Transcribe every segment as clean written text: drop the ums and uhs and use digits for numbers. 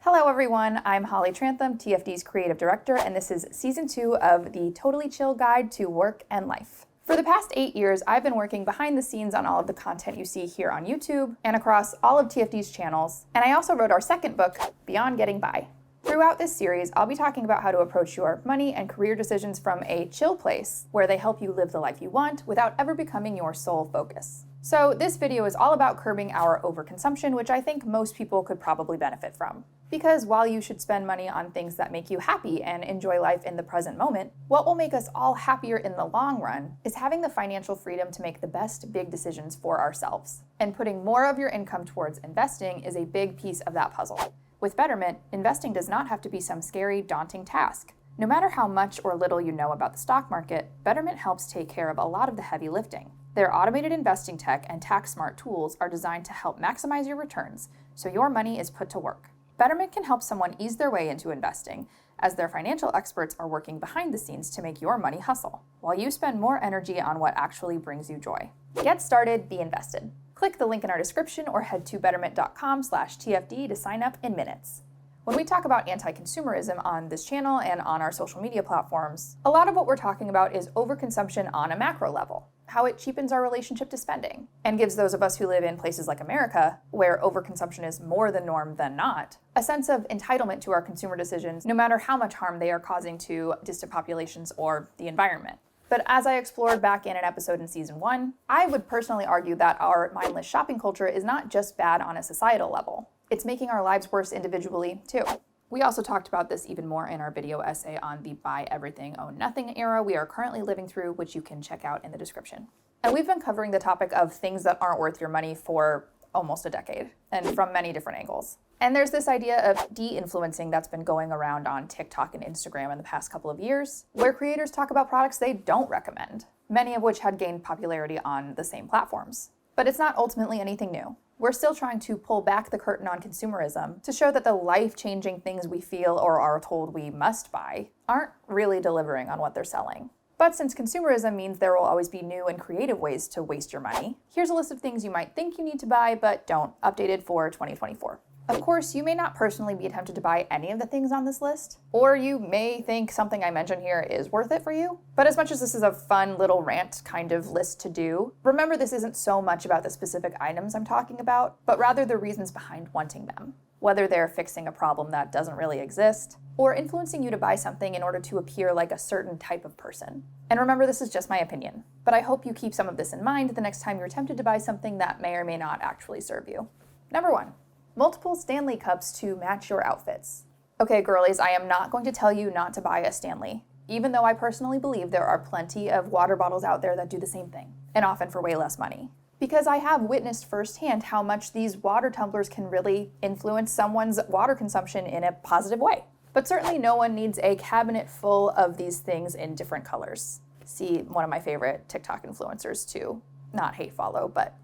Hello everyone, I'm Holly Trantham, TFD's creative director, and this is season 2 of the Totally Chill Guide to Work and Life. For the past 8 years, I've been working behind the scenes on all of the content you see here on YouTube and across all of TFD's channels, and I also wrote our second book, Beyond Getting By. Throughout this series, I'll be talking about how to approach your money and career decisions from a chill place where they help you live the life you want without ever becoming your sole focus. So this video is all about curbing our overconsumption, which I think most people could probably benefit from. Because while you should spend money on things that make you happy and enjoy life in the present moment, what will make us all happier in the long run is having the financial freedom to make the best big decisions for ourselves. And putting more of your income towards investing is a big piece of that puzzle. With Betterment, investing does not have to be some scary, daunting task. No matter how much or little you know about the stock market, Betterment helps take care of a lot of the heavy lifting. Their automated investing tech and tax-smart tools are designed to help maximize your returns, so your money is put to work. Betterment can help someone ease their way into investing, as their financial experts are working behind the scenes to make your money hustle, while you spend more energy on what actually brings you joy. Get started, be invested. Click the link in our description or head to betterment.com/TFD to sign up in minutes. When we talk about anti-consumerism on this channel and on our social media platforms, a lot of what we're talking about is overconsumption on a macro level, how it cheapens our relationship to spending, and gives those of us who live in places like America, where overconsumption is more the norm than not, a sense of entitlement to our consumer decisions, no matter how much harm they are causing to distant populations or the environment. But as I explored back in an episode in season 1, I would personally argue that our mindless shopping culture is not just bad on a societal level. It's making our lives worse individually, too. We also talked about this even more in our video essay on the buy everything, own nothing era we are currently living through, which you can check out in the description. And we've been covering the topic of things that aren't worth your money for almost a decade, and from many different angles. And there's this idea of de-influencing that's been going around on TikTok and Instagram in the past couple of years, where creators talk about products they don't recommend, many of which had gained popularity on the same platforms. But it's not ultimately anything new. We're still trying to pull back the curtain on consumerism to show that the life-changing things we feel or are told we must buy aren't really delivering on what they're selling. But since consumerism means there will always be new and creative ways to waste your money, here's a list of things you might think you need to buy but don't, updated for 2024. Of course, you may not personally be tempted to buy any of the things on this list, or you may think something I mentioned here is worth it for you. But as much as this is a fun little rant kind of list to do, remember this isn't so much about the specific items I'm talking about, but rather the reasons behind wanting them. Whether they're fixing a problem that doesn't really exist, or influencing you to buy something in order to appear like a certain type of person. And remember, this is just my opinion, but I hope you keep some of this in mind the next time you're tempted to buy something that may or may not actually serve you. Number 1. Multiple Stanley cups to match your outfits. Okay, girlies, I am not going to tell you not to buy a Stanley, even though I personally believe there are plenty of water bottles out there that do the same thing, and often for way less money. Because I have witnessed firsthand how much these water tumblers can really influence someone's water consumption in a positive way. But certainly no one needs a cabinet full of these things in different colors. See one of my favorite TikTok influencers to not hate follow, but,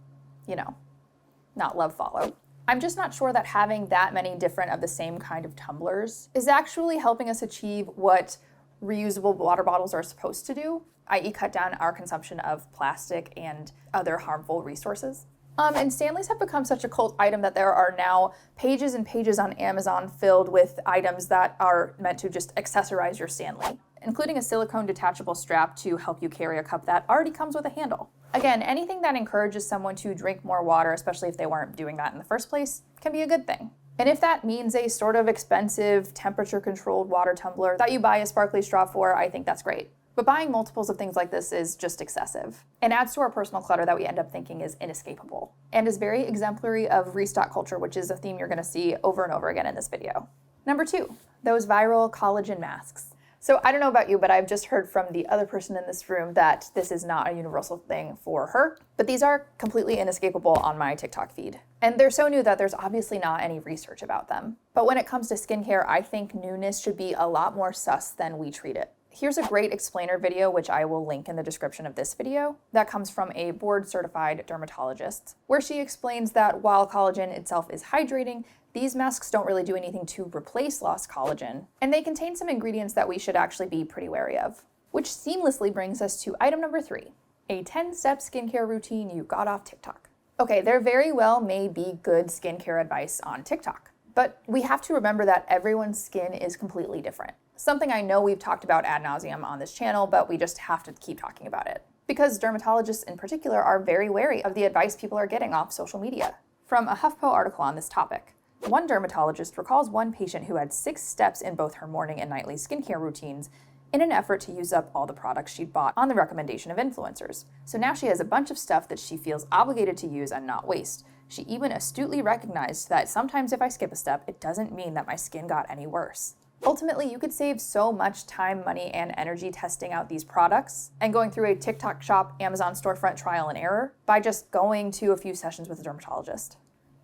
not love follow. I'm just not sure that having that many different of the same kind of tumblers is actually helping us achieve what reusable water bottles are supposed to do, i.e. cut down our consumption of plastic and other harmful resources. And Stanleys have become such a cult item that there are now pages and pages on Amazon filled with items that are meant to just accessorize your Stanley, including a silicone detachable strap to help you carry a cup that already comes with a handle. Again, anything that encourages someone to drink more water, especially if they weren't doing that in the first place, can be a good thing. And if that means a sort of expensive, temperature-controlled water tumbler that you buy a sparkly straw for, I think that's great. But buying multiples of things like this is just excessive and adds to our personal clutter that we end up thinking is inescapable and is very exemplary of restock culture, which is a theme you're going to see over and over again in this video. Number 2, those viral collagen masks. So I don't know about you, but I've just heard from the other person in this room that this is not a universal thing for her, but these are completely inescapable on my TikTok feed. And they're so new that there's obviously not any research about them. But when it comes to skincare, I think newness should be a lot more sus than we treat it. Here's a great explainer video, which I will link in the description of this video, that comes from a board-certified dermatologist, where she explains that while collagen itself is hydrating, these masks don't really do anything to replace lost collagen, and they contain some ingredients that we should actually be pretty wary of. Which seamlessly brings us to item number 3, a 10-step skincare routine you got off TikTok. Okay, there very well may be good skincare advice on TikTok, But we have to remember that everyone's skin is completely different. Something I know we've talked about ad nauseum on this channel, but we just have to keep talking about it. Because dermatologists in particular are very wary of the advice people are getting off social media. From a HuffPo article on this topic, one dermatologist recalls one patient who had 6 steps in both her morning and nightly skincare routines in an effort to use up all the products she'd bought on the recommendation of influencers. So now she has a bunch of stuff that she feels obligated to use and not waste. She even astutely recognized that sometimes if I skip a step, it doesn't mean that my skin got any worse. Ultimately, you could save so much time, money, and energy testing out these products and going through a TikTok shop, Amazon storefront trial and error by just going to a few sessions with a dermatologist.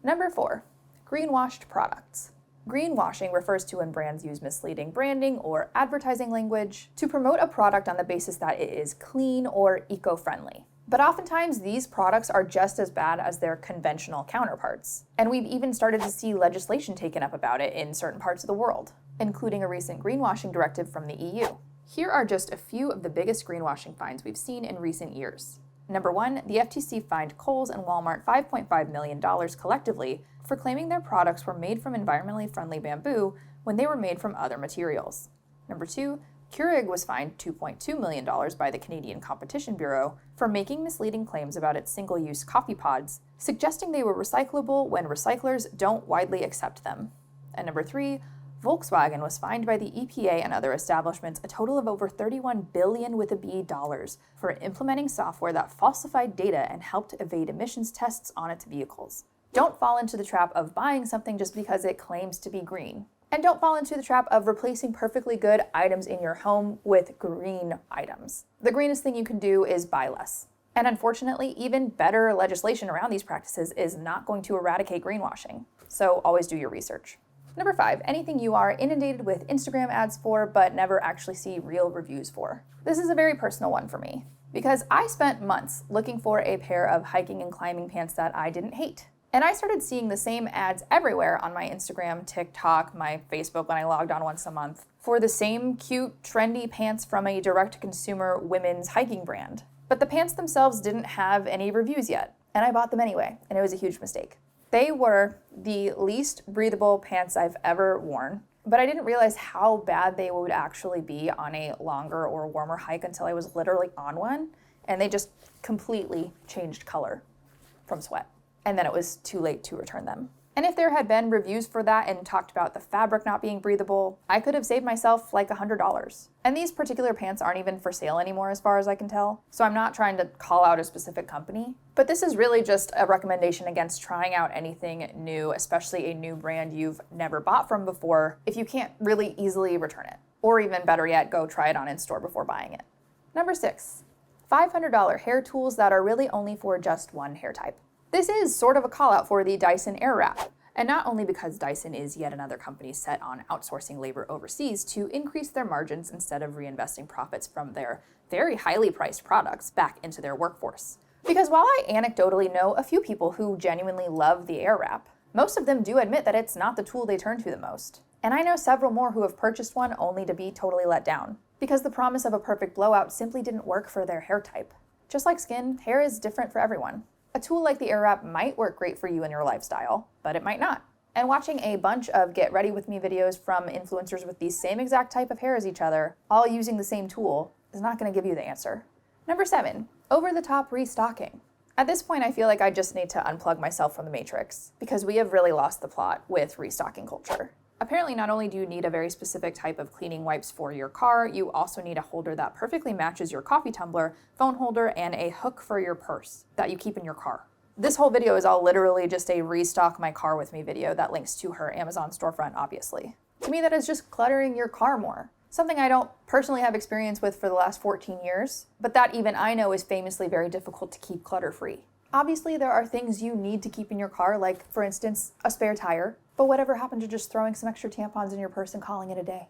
Number 4, greenwashed products. Greenwashing refers to when brands use misleading branding or advertising language to promote a product on the basis that it is clean or eco-friendly. But oftentimes, these products are just as bad as their conventional counterparts. And we've even started to see legislation taken up about it in certain parts of the world, including a recent greenwashing directive from the EU. Here are just a few of the biggest greenwashing fines we've seen in recent years. Number 1, the FTC fined Kohl's and Walmart $5.5 million collectively for claiming their products were made from environmentally friendly bamboo when they were made from other materials. Number 2, Keurig was fined $2.2 million by the Canadian Competition Bureau for making misleading claims about its single-use coffee pods, suggesting they were recyclable when recyclers don't widely accept them. And number 3, Volkswagen was fined by the EPA and other establishments a total of over $31 billion with a B dollars for implementing software that falsified data and helped evade emissions tests on its vehicles. Don't fall into the trap of buying something just because it claims to be green. And don't fall into the trap of replacing perfectly good items in your home with green items. The greenest thing you can do is buy less. And unfortunately, even better legislation around these practices is not going to eradicate greenwashing. So always do your research. Number 5, anything you are inundated with Instagram ads for but never actually see real reviews for. This is a very personal one for me because I spent months looking for a pair of hiking and climbing pants that I didn't hate. And I started seeing the same ads everywhere on my Instagram, TikTok, my Facebook when I logged on once a month for the same cute, trendy pants from a direct-to-consumer women's hiking brand. But the pants themselves didn't have any reviews yet, and I bought them anyway, and it was a huge mistake. They were the least breathable pants I've ever worn, but I didn't realize how bad they would actually be on a longer or warmer hike until I was literally on one, and they just completely changed color from sweat. And then it was too late to return them. And if there had been reviews for that and talked about the fabric not being breathable, I could have saved myself like $100. And these particular pants aren't even for sale anymore as far as I can tell, so I'm not trying to call out a specific company. But this is really just a recommendation against trying out anything new, especially a new brand you've never bought from before, if you can't really easily return it. Or even better yet, go try it on in-store before buying it. Number 6, $500 hair tools that are really only for just one hair type. This is sort of a call out for the Dyson Airwrap, and not only because Dyson is yet another company set on outsourcing labor overseas to increase their margins instead of reinvesting profits from their very highly priced products back into their workforce. Because while I anecdotally know a few people who genuinely love the Airwrap, most of them do admit that it's not the tool they turn to the most. And I know several more who have purchased one only to be totally let down, because the promise of a perfect blowout simply didn't work for their hair type. Just like skin, hair is different for everyone. A tool like the Airwrap might work great for you and your lifestyle, but it might not. And watching a bunch of get ready with me videos from influencers with the same exact type of hair as each other, all using the same tool, is not going to give you the answer. Number 7, over-the-top restocking. At this point, I feel like I just need to unplug myself from the matrix, because we have really lost the plot with restocking culture. Apparently, not only do you need a very specific type of cleaning wipes for your car, you also need a holder that perfectly matches your coffee tumbler, phone holder, and a hook for your purse that you keep in your car. This whole video is all literally just a restock my car with me video that links to her Amazon storefront, obviously. To me, that is just cluttering your car more. Something I don't personally have experience with for the last 14 years, but that even I know is famously very difficult to keep clutter-free. Obviously, there are things you need to keep in your car, like, for instance, a spare tire, but whatever happened to just throwing some extra tampons in your purse and calling it a day?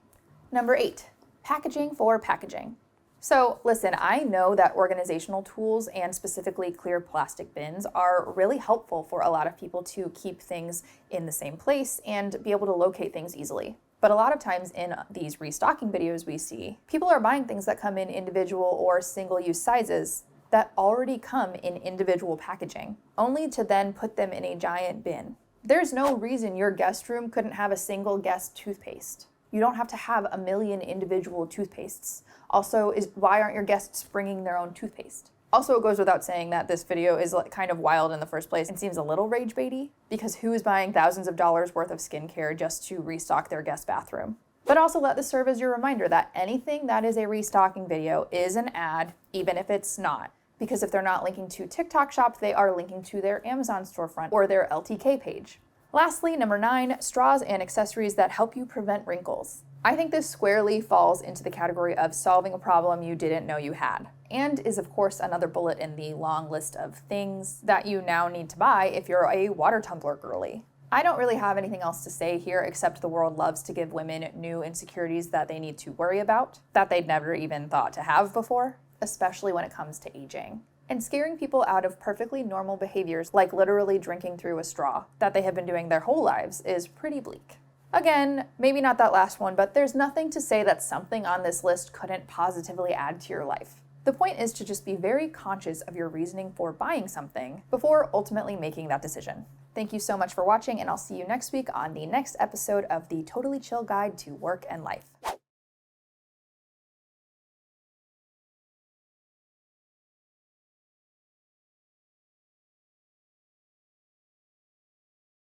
Number 8, packaging for packaging. So listen, I know that organizational tools and specifically clear plastic bins are really helpful for a lot of people to keep things in the same place and be able to locate things easily. But a lot of times in these restocking videos we see, people are buying things that come in individual or single-use sizes that already come in individual packaging, only to then put them in a giant bin. There's no reason your guest room couldn't have a single guest toothpaste. You don't have to have a million individual toothpastes. Also, why aren't your guests bringing their own toothpaste? Also, it goes without saying that this video is kind of wild in the first place and seems a little rage baity, because who is buying thousands of dollars worth of skincare just to restock their guest bathroom? But also let this serve as your reminder that anything that is a restocking video is an ad, even if it's not. Because if they're not linking to TikTok Shop, they are linking to their Amazon storefront or their LTK page. Lastly, number 9, straws and accessories that help you prevent wrinkles. I think this squarely falls into the category of solving a problem you didn't know you had, and is of course another bullet in the long list of things that you now need to buy if you're a water tumbler girly. I don't really have anything else to say here except the world loves to give women new insecurities that they need to worry about, that they'd never even thought to have before, especially when it comes to aging. And scaring people out of perfectly normal behaviors like literally drinking through a straw that they have been doing their whole lives is pretty bleak. Again, maybe not that last one, but there's nothing to say that something on this list couldn't positively add to your life. The point is to just be very conscious of your reasoning for buying something before ultimately making that decision. Thank you so much for watching, and I'll see you next week on the next episode of the Totally Chill Guide to Work and Life.